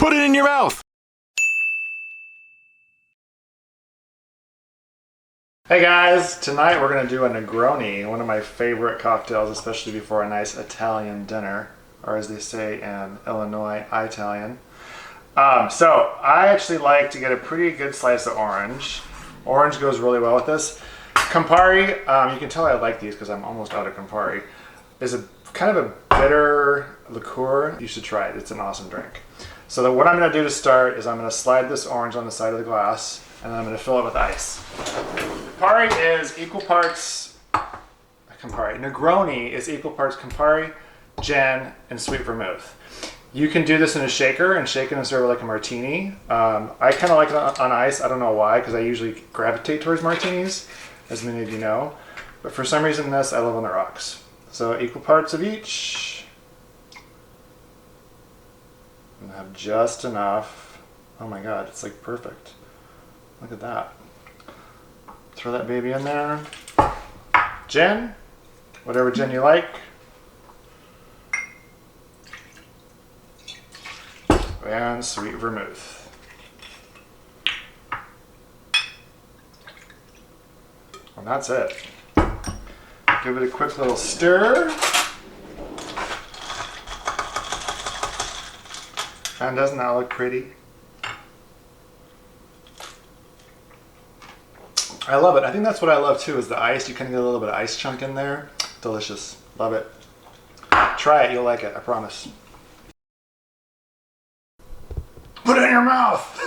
Put it in your mouth! Hey guys, tonight we're going to do a Negroni, one of my favorite cocktails, especially before a nice Italian dinner, or as they say in Illinois, Italian. So I actually like to get a pretty good slice of orange. Orange goes really well with this. Campari, you can tell I like these because I'm almost out of Campari, is a kind of a bitter liqueur. You should try it. It's an awesome drink. So what I'm going to do to start is I'm going to slide this orange on the side of the glass, and then I'm going to fill it with ice. Campari is equal parts Campari. Negroni is equal parts Campari, gin, and sweet vermouth. You can do this in a shaker and shake it and serve it like a martini. I kind of like it on ice. I don't know why, because I usually gravitate towards martinis, as many of you know. But for some reason, this I love on the rocks. So equal parts of each. And have just enough. Oh my God, it's like perfect. Look at that. Throw that baby in there. Gin, whatever gin you like. And sweet vermouth. And that's it. Give it a quick little stir. And doesn't that look pretty? I love it. I think that's what I love too, is the ice. You kind of get a little bit of ice chunk in there. Delicious. Love it. Try it. You'll like it. I promise. Put it in your mouth.